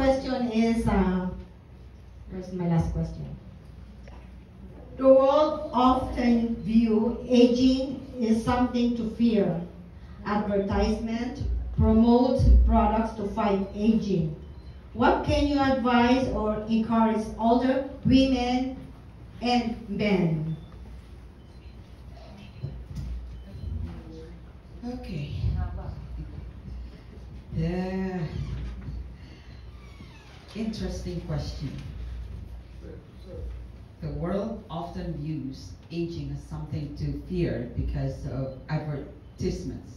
question is, where's my last question? The world often view aging is something to fear. Advertisement promotes products to fight aging. What can you advise or encourage older women and men? Okay. Yeah. Interesting question. The world often views aging as something to fear because of advertisements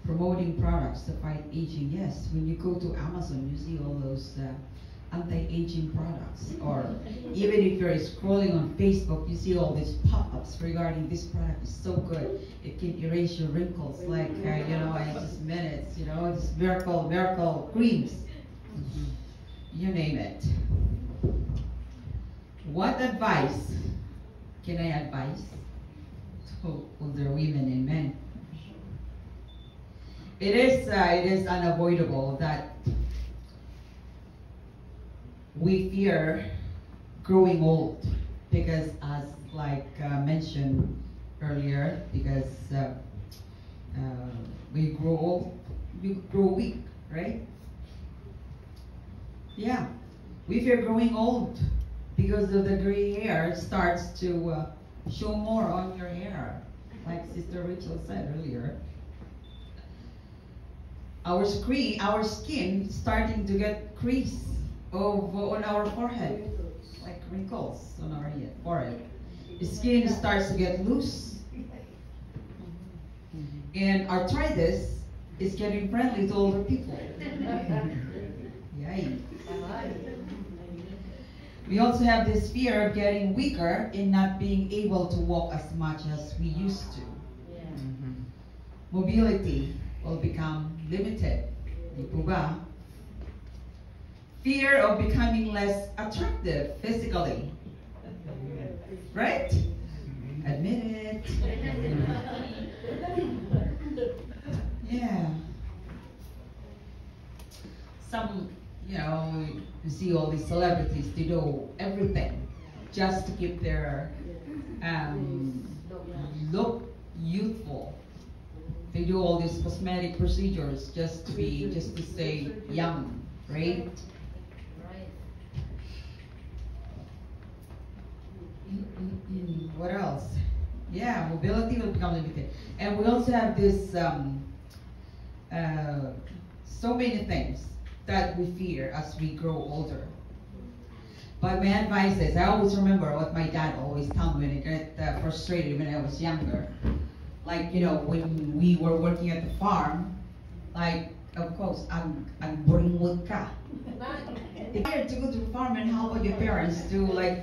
promoting products to fight aging. Yes, when you go to Amazon, you see all those anti-aging products. Or even if you're scrolling on Facebook, you see all these pop-ups regarding this product is so good. It can erase your wrinkles like, in just minutes, this miracle creams. You name it. What advice can I advise to older women and men? It is unavoidable that we fear growing old because, as mentioned earlier, because we grow old, we grow weak, right? Yeah, we fear growing old because of the gray hair starts to show more on your hair, like Sister Rachel said earlier. Our skin starting to get crease on our forehead, like wrinkles on our forehead. The skin starts to get loose, and arthritis is getting friendly to older people. Yay. We also have this fear of getting weaker and not being able to walk as much as we used to. Mobility will become limited. Di po ba? Fear of becoming less attractive physically. Right? Admit it. Yeah. Some, you see all these celebrities, they do everything just to keep their look youthful. They do all these cosmetic procedures just to stay young, right? What else? Yeah, mobility will become limited. And we also have this, so many things that we fear as we grow older. But my advice is, I always remember what my dad always told me when I get frustrated when I was younger. Like, when we were working at the farm, like, of course, ang buringwood ka. It's hard to go to the farm and help your parents to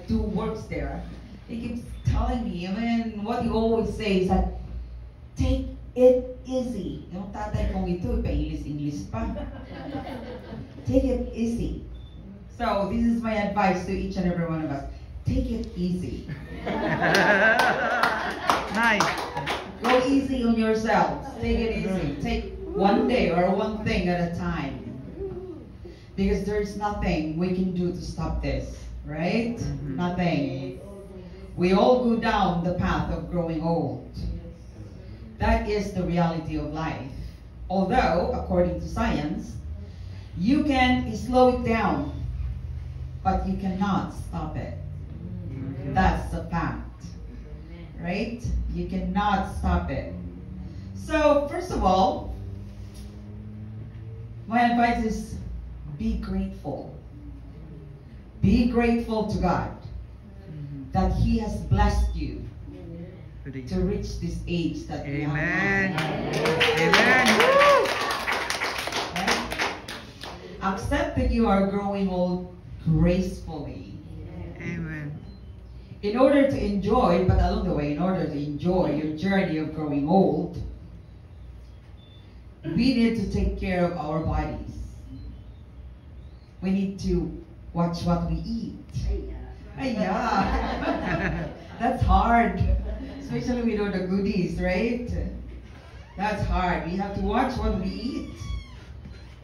do works there. He keeps telling me, what he always says is that, take it easy. Yung tatay kong ito, pa-English pa. Take it easy. So, this is my advice to each and every one of us. Take it easy. Nice. Go easy on yourselves. Take it easy. Take one day or one thing at a time. Because there's nothing we can do to stop this, right? Nothing. We all go down the path of growing old. That is the reality of life. Although, according to science, you can slow it down, but you cannot stop it. That's a fact. Right? You cannot stop it. So, first of all, my advice is be grateful. Be grateful to God that He has blessed you to reach this age that we have now. Amen. Right? Accept that you are growing old gracefully. Amen. In order to enjoy, but along the way, in order to enjoy your journey of growing old, we need to take care of our bodies. We need to watch what we eat. Yeah. That's hard. Especially with all the goodies, right? That's hard. We have to watch what we eat.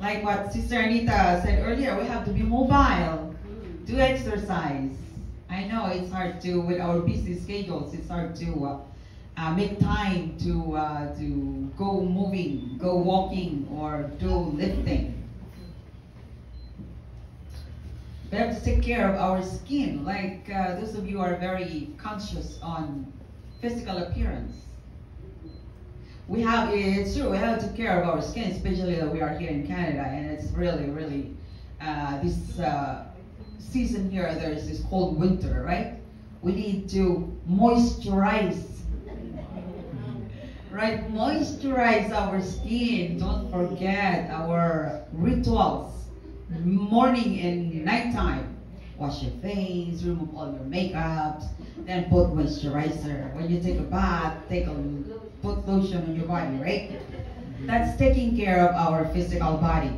Like what Sister Anita said earlier, we have to be mobile, do exercise. I know it's hard to, with our busy schedules, it's hard to make time to go moving, go walking, or do lifting. We have to take care of our skin. Like those of you who are very conscious on physical appearance. It's true, we have to take care of our skin, especially that we are here in Canada, and it's really, this season here, there's this cold winter, right? We need to moisturize, right? Moisturize our skin. Don't forget our rituals, morning and nighttime. Wash your face, remove all your makeups, then put moisturizer. When you take a bath, put lotion on your body, right? That's taking care of our physical body.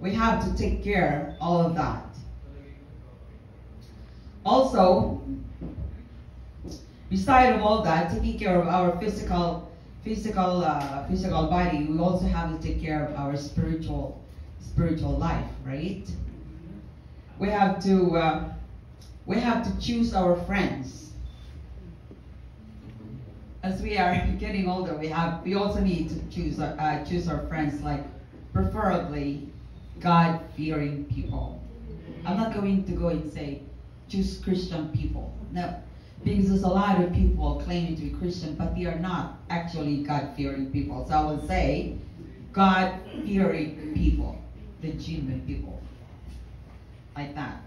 We have to take care of all of that. Also, beside of all that, taking care of our physical body, we also have to take care of our spiritual life, right? We have to choose our friends. As we are getting older, we also need to choose our friends, like preferably God-fearing people. I'm not going to go and say choose Christian people. No, because there's a lot of people claiming to be Christian, but they are not actually God-fearing people. So I will say God-fearing people, the genuine people, like that.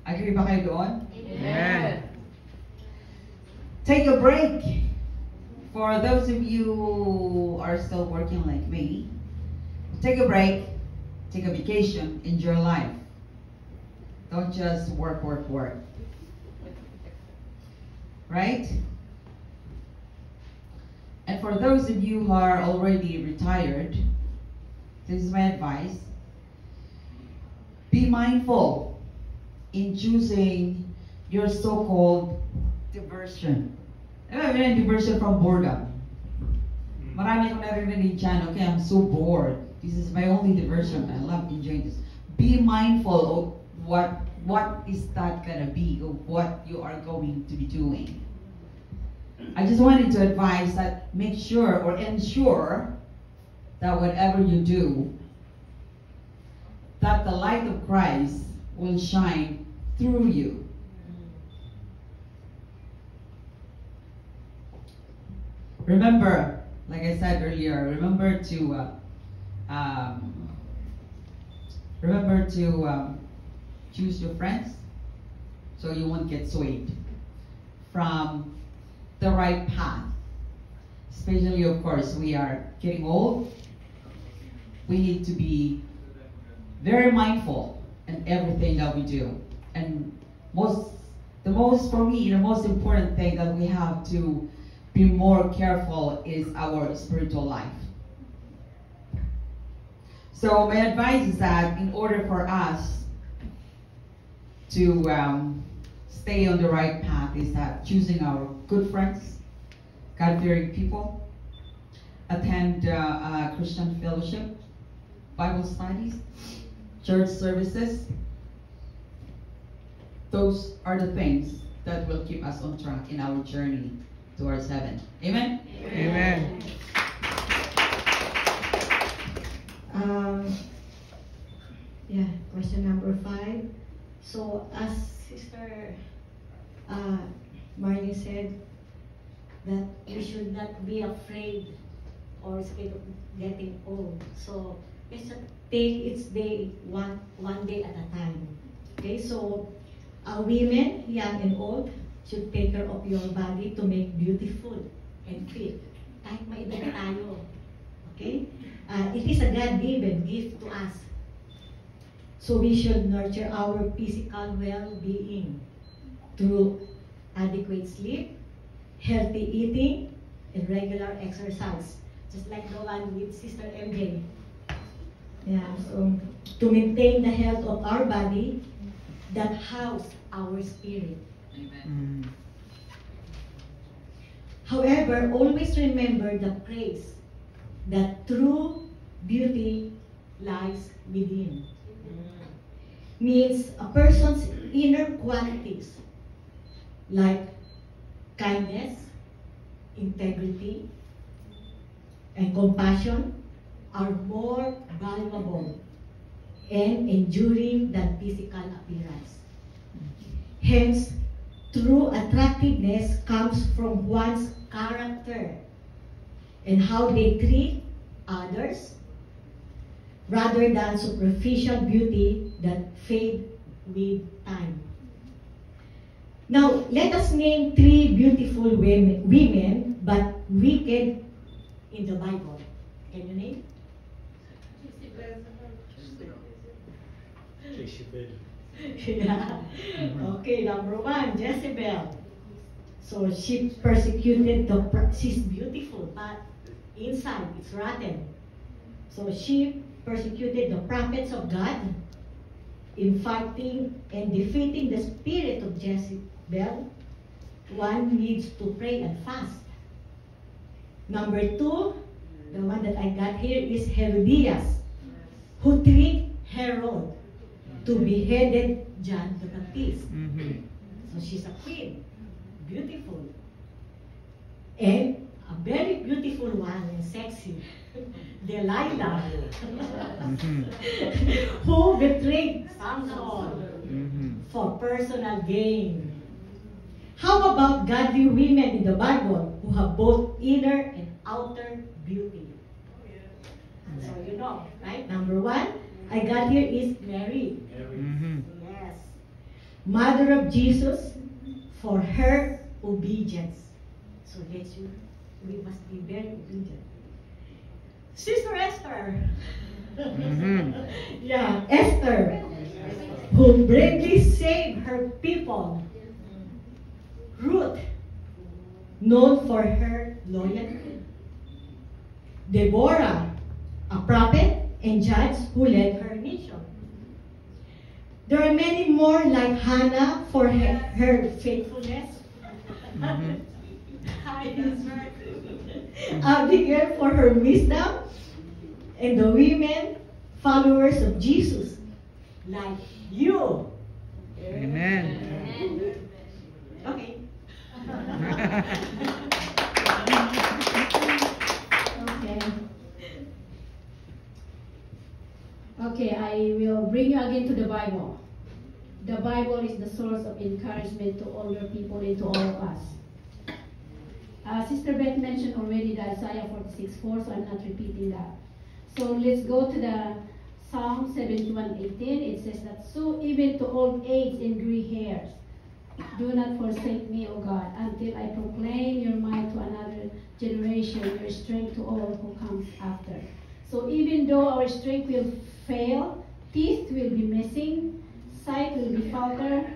Agree ba kayo doon? Amen. Take a break. For those of you who are still working like me, take a break, take a vacation, enjoy life. Don't just work. Right? And for those of you who are already retired, this is my advice. Be mindful in choosing your so-called diversion. Diversion from boredom. Marami akong narinig dyan, okay, I'm so bored. This is my only diversion. I love enjoying this. Be mindful of what is that gonna be, of what you are going to be doing. I just wanted to advise that make sure or ensure that whatever you do, that the light of Christ will shine through you. Remember, like I said earlier, remember to choose your friends so you won't get swayed from the right path. Especially, of course, we are getting old. We need to be very mindful in everything that we do. And the most important thing that we have to be more careful is our spiritual life. So my advice is that in order for us to stay on the right path is that choosing our good friends, God-fearing people, attend Christian fellowship, Bible studies, church services. Those are the things that will keep us on track in our journey towards heaven. Amen? Amen. Question number 5. So as Sister Marnie said, that we should not be afraid or scared of getting old. So let's just take its day one day at a time. Okay, so women, young and old, should take care of your body to make beautiful and fit. Kahit may edad na tayo. Okay? It is a God-given gift to us. So we should nurture our physical well-being through adequate sleep, healthy eating, and regular exercise. Just like the one with Sister MJ. Yeah, so to maintain the health of our body that house our spirit. Amen. However, always remember the praise that true beauty lies within. Means a person's inner qualities like kindness, integrity, and compassion are more valuable and enduring than physical appearance. Hence, true attractiveness comes from one's character and how they treat others rather than superficial beauty that fade with time. Now, let us name 3 beautiful women but wicked in the Bible. Can you name? Jezebel. Yeah. Okay, number 1, Jezebel. So she persecuted she's beautiful, but inside it's rotten. So she persecuted the prophets of God in fighting and defeating the spirit of Jezebel. One needs to pray and fast. Number 2, the one that I got here is Herodias, who tricked Herod to beheaded John the Baptist. So she's a queen, beautiful. And a very beautiful one and sexy, Delilah, who betrayed Samson for personal gain. How about godly women in the Bible who have both inner and outer beauty? So you know, right? Number 1, I got here is Mary. Yes. Mother of Jesus for her obedience. So we must be very obedient. Sister Esther. Yeah, Esther, who bravely saved her people. Ruth, known for her loyalty. Deborah, a prophet and judge who led her nation. There are many more like Hannah for her faithfulness. Abigail for her wisdom, and the women followers of Jesus, like you. Amen. Okay. Okay, I will bring you again to the Bible. The Bible is the source of encouragement to older people and to all of us. Sister Beth mentioned already the Isaiah 46:4, so I'm not repeating that. So let's go to the Psalm 71:18. It says that, so even to old age and gray hairs, do not forsake me, O God, until I proclaim your might to another generation, your strength to all who comes after. So even though our strength will fail, teeth will be missing, sight will be falter,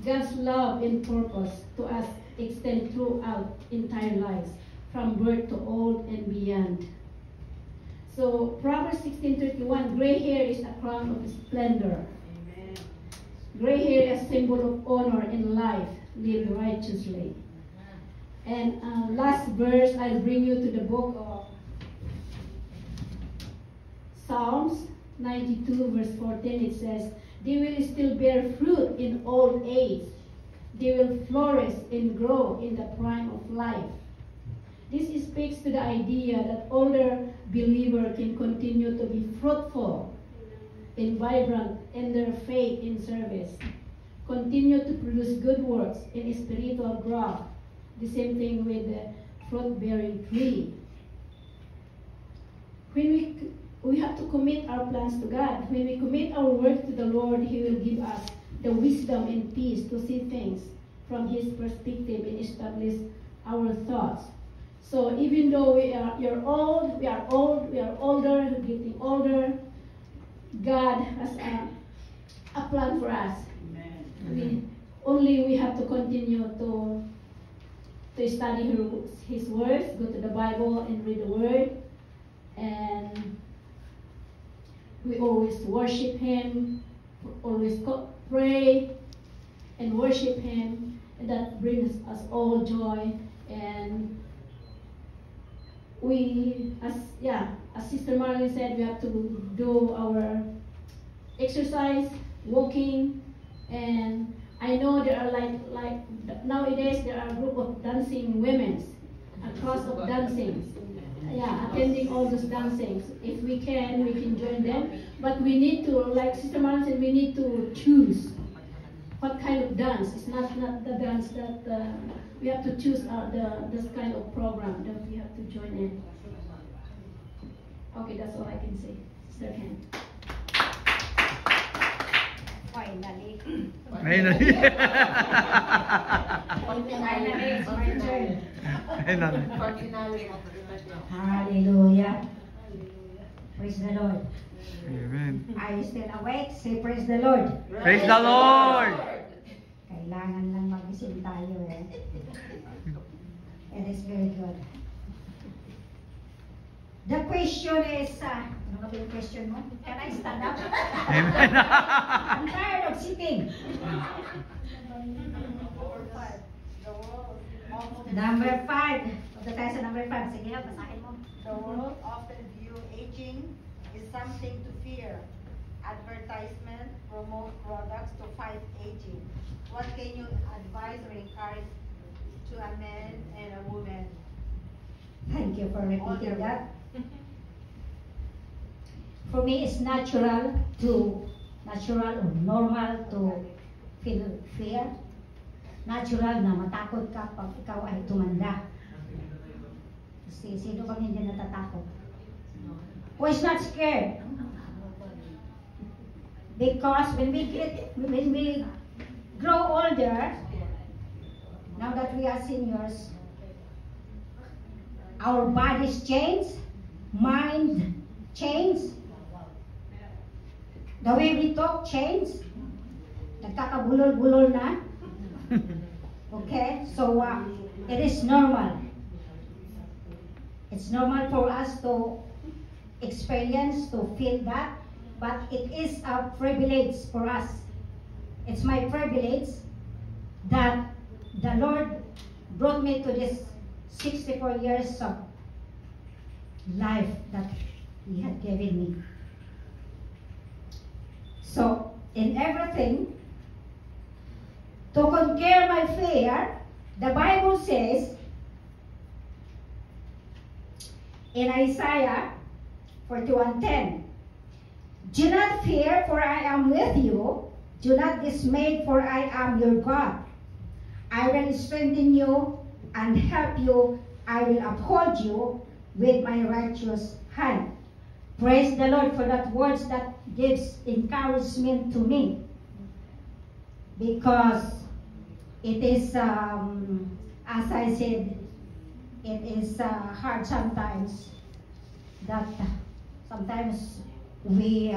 God's love and purpose to us extend throughout entire lives, from birth to old and beyond. So Proverbs 16:31, gray hair is a crown of splendor. Amen. Gray hair is a symbol of honor in life, live righteously. And last verse, I'll bring you to the book of Psalms 92 verse 14. It says, they will still bear fruit in old age. They will flourish and grow in the prime of life. This speaks to the idea that older believer can continue to be fruitful and vibrant in their faith in service, continue to produce good works in spiritual growth. The same thing with the fruit-bearing tree. When we have to commit our plans to God. When we commit our work to the Lord, He will give us the wisdom and peace to see things from His perspective and establish our thoughts. So even though we are older, getting older, God has a plan for us. We have to continue to study His words, go to the Bible and read the Word, and we always worship Him, always pray and worship Him, and that brings us all joy. And as Sister Marlene said, we have to do our exercise, walking, and I know there are like nowadays there are a group of dancing women, a class of dancing. Yeah, attending all those dancings. If we can join them. But we need to, like Sister Marlene said, we need to choose what kind of dance. It's not the dance that we have to choose this kind of program that we have to join in. Okay, that's all I can say. Sister Ken. Finally. Finally. Finally, it's my turn. Finally. Hallelujah. Praise the Lord. Amen. Are you still awake? Say praise the Lord. Praise the Lord. Kailangan lang magising tayo eh. It is very good. The question is, ano ka ba yung question mo? Can I stand up? Amen. I'm tired of sitting. Number 5. Punta tayo sa number 5. Sige na, basahin mo. The world often view aging is something to fear. Advertisement promote products to fight aging. What can you advise or encourage to a man and a woman? Thank you for repeating that. For me, it's natural or normal to feel fear. Natural na matakot ka pag ikaw ay tumanda. Kasi sino bang hindi natatakot? Who is not scared? Because when we grow older, now that we are seniors, our bodies change, mind change, the way we talk change, nagkakabulol-bulol na. Okay, so it is normal. It's normal for us to experience, to feel that, but it is a privilege for us. It's my privilege that the Lord brought me to this 64 years of life that He had given me. So, in everything, to conquer my fear, the Bible says in Isaiah 41:10, do not fear, for I am with you. Do not dismay, for I am your God. I will strengthen you and help you. I will uphold you with my righteous hand. Praise the Lord for that words that gives encouragement to me. Because it is, as I said, it is hard sometimes that sometimes we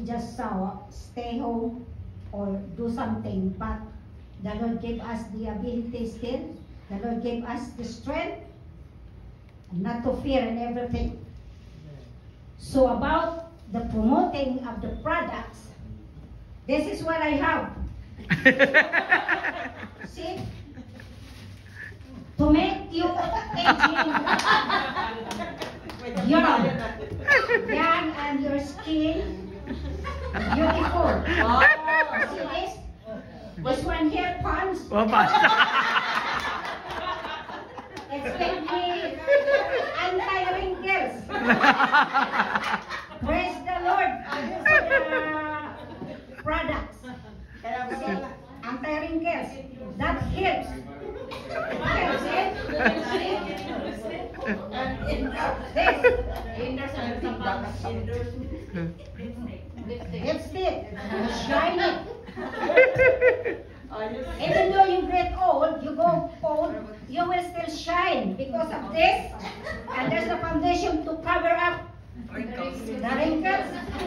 just stay home or do something, but the Lord gave us the ability still. The Lord gave us the strength not to fear in everything. So about the promoting of the products, this is what I have. See? To make you aging young and your skin beautiful. See this? This one here, pants. Oh, basta. It's make me anti-wrinkles. Praise the Lord. Products. See? Anti-wrinkles. That helps. Helps it. Lipstick. Shine it. Even though you get old, you go old, you will still shine because of this. And there's a foundation to cover up the wrinkles,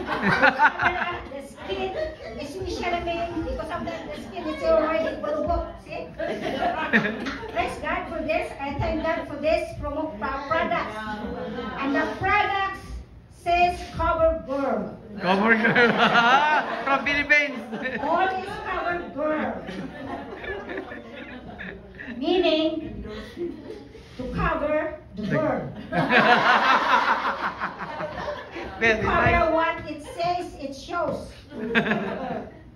cover up the skin, especially because of the skin is already bulbok. See? Praise God for this. I thank God for this promo products. And the products says Cover Girl. Cover girl. From Philippines. All is Cover Girl. Meaning to cover the girl. Very Para nice. what it says, it shows.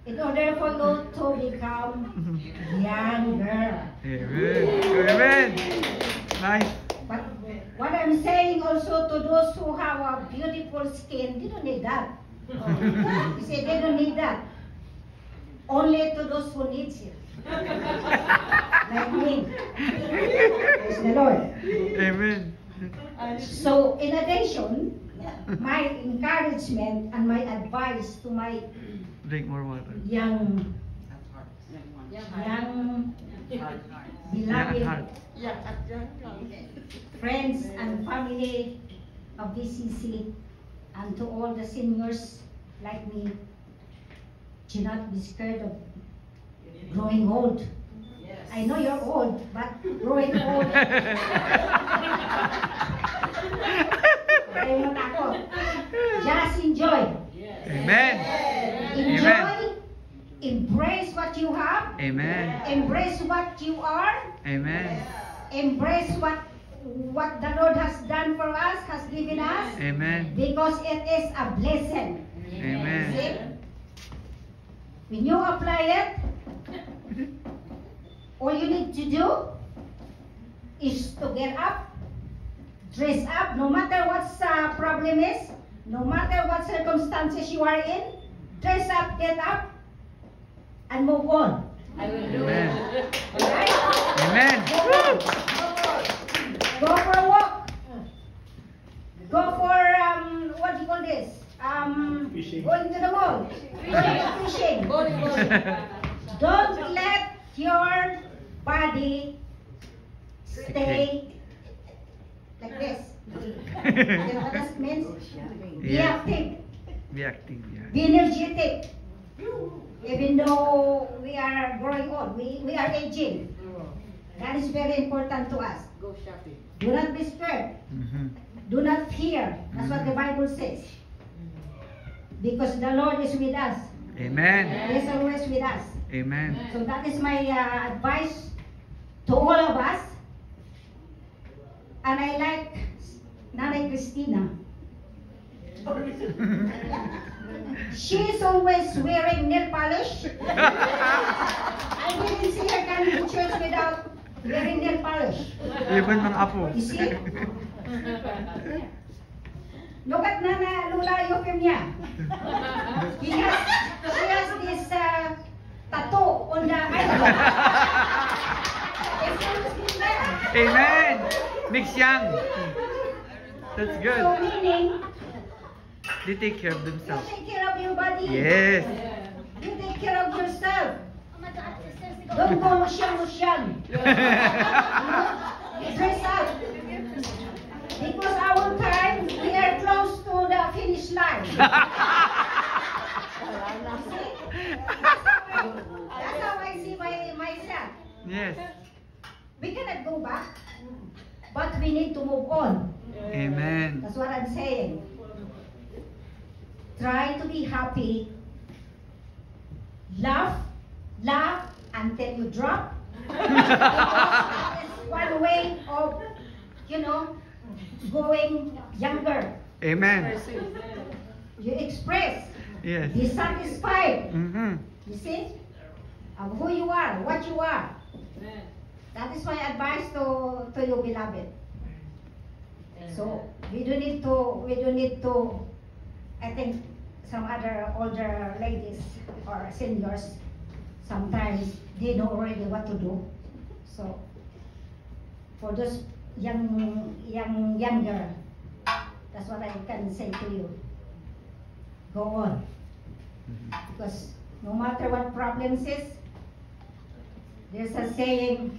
In order for you to become younger. Amen. Amen. Nice. But what I'm saying also to those who have a beautiful skin, they don't need that. You see, they don't need that. Only to those who needs it. Like me. Praise the Lord. Amen. So, in addition, my encouragement and my advice to my Drink more water. young beloved heart. friends and family of BCC, and to all the seniors like me, do not be scared of growing old. I know you're old, but growing old. Kayo matakot. Just enjoy. Amen. Enjoy. Amen. Embrace what you have. Amen. Embrace what you are. Amen. Embrace what the Lord has done for us, has given us, Amen. because it is a blessing. Amen. See? When you apply it, all you need to do is to get up, dress up, no matter what problem is, no matter what circumstances you are in, dress up, get up, and move on. Amen. Alright? Amen. Go for a walk. Go for what do you call this? Going to the mall. Going fishing. Don't let your body stay like this. You know what that means? Be Yeah. active. Be active. Yeah. Be energetic. Even though we are growing old, we are aging. That is very important to us. Go shopping. Do not be scared. Mhm. Do not fear. That's what the Bible says. Because the Lord is with us. Amen. He is always with us. Amen. So that is my advice to all of us. And I like Nanay Christina. She is always wearing nail polish. I didn't see her come to church without wearing nail polish. Even mga apo. You see? Look at Nana Lula Euphemia. She has this tattoo on the eyebrow. It's always there. Amen. Mix young. That's So good. meaning, They take care of you themselves. take care of your body. Yes. You take care of yourself. Don't go musyang. Dress up. Because our time, we are close to the finish line. See? That's how I see myself. Yes. We cannot go back, but we need to move on. Amen. That's what I'm saying. Try to be happy. Laugh until you drop. That is one way of, going younger. Amen. You express. Yes. Be satisfied. Mhm. You see? Of who you are, what you are. That is my advice to you, beloved. So we don't need to. I think some other older ladies or seniors, sometimes they know already what to do. So for those younger, that's what I can say to you. Go on, because no matter what problems is, there's a saying: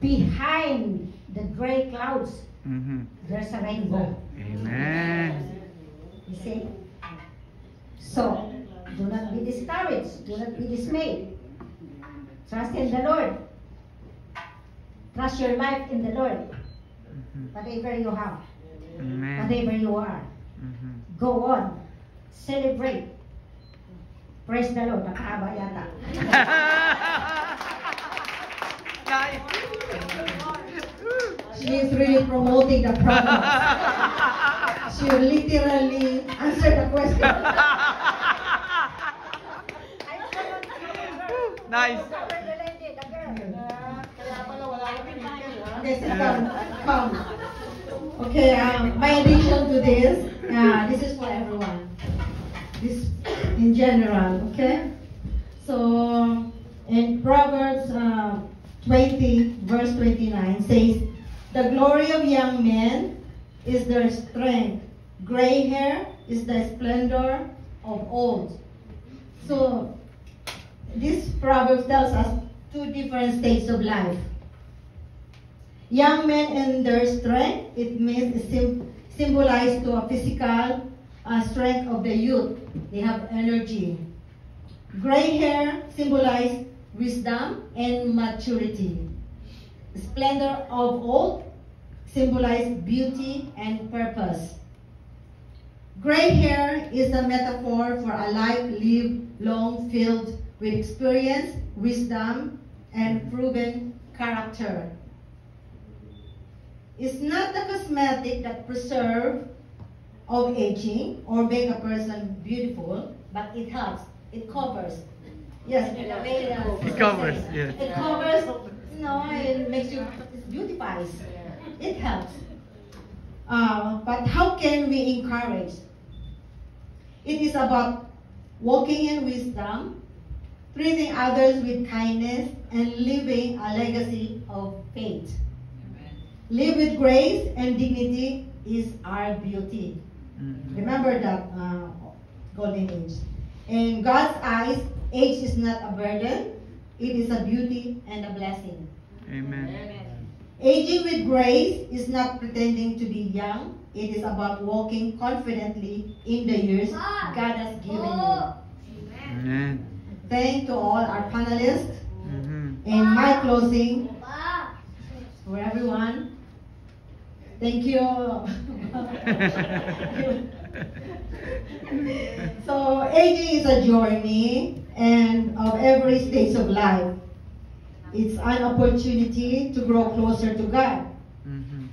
behind the gray clouds, Mhm. there's a rainbow. Amen. You see? So, do not be discouraged. Do not be dismayed. Trust in the Lord. Trust your life in the Lord. Mhm. Whatever you have, Amen. whatever you are, Mhm. go on. Celebrate. Praise the Lord. Nakahaba yata. Nice. She is really promoting the program. She literally answered the question. Nice. Okay, sit down. Come. Okay, my addition to this is for everyone. This in general, okay? So, in Proverbs 20, verse 29 says, "The glory of young men is their strength. Gray hair is the splendor of old." So, this proverb tells us two different states of life. Young men and their strength, it means symbolized to a physical strength of the youth. They have energy. Gray hair symbolizes wisdom and maturity. Splendor of old symbolizes beauty and purpose. Gray hair is a metaphor for a life lived long filled with experience, wisdom, and proven character. It's not the cosmetic that preserves of aging or make a person beautiful, but it helps. It covers. Yes, in a way that It covers, yeah. It covers, it makes you, it beautifies. It helps. But how can we encourage? It is about walking in wisdom, treating others with kindness, and living a legacy of faith. Live with grace and dignity is our beauty. Remember that golden age. In God's eyes, age is not a burden. It is a beauty and a blessing. Amen. Aging with grace is not pretending to be young. It is about walking confidently in the years God has given you. Amen. Thank to all our panelists. Mhm. In my closing, for everyone, thank you. So aging is a journey and of every stage of life. It's an opportunity to grow closer to God. Mhm.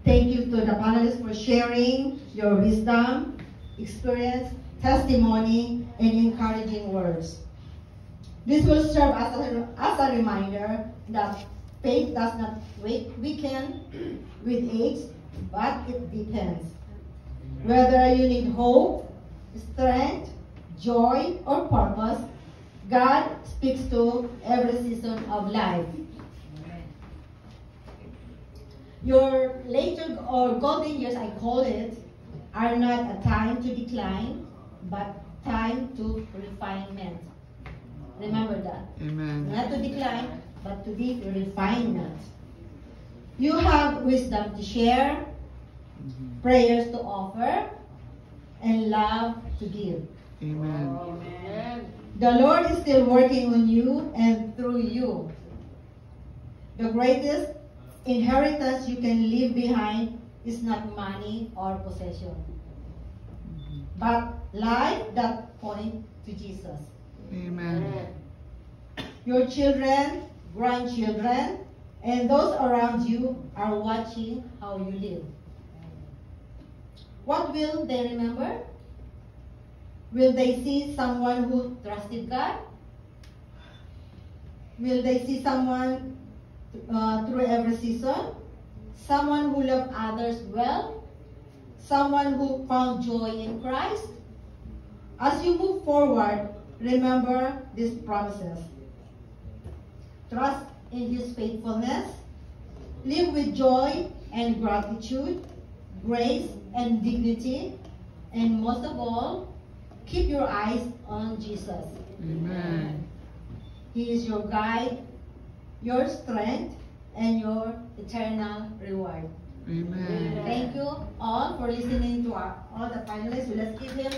Thank you to the panelists for sharing your wisdom, experience, testimony, and encouraging words. This will serve as a reminder that faith does not weaken with age, but it deepens. Whether you need hope, strength, joy, or purpose, God speaks to every season of life. Your later or golden years, I call it, are not a time to decline, but time to refinement. Remember that. Amen. Not to decline, but to be refinement. You have wisdom to share, Mhm. prayers to offer, and love to give. Amen. The Lord is still working on you and through you. The greatest inheritance you can leave behind is not money or possession, but life that points to Jesus. Amen. Your children, grandchildren, and those around you are watching how you live. What will they remember? Will they see someone who trusted God? Will they see someone through every season? Someone who loved others well? Someone who found joy in Christ? As you move forward, remember these promises. Trust in His faithfulness. Live with joy and gratitude, grace and dignity, and most of all, keep your eyes on Jesus. Amen. He is your guide, your strength, and your eternal reward. Amen. Thank you all for listening to all the panelists. Let's give him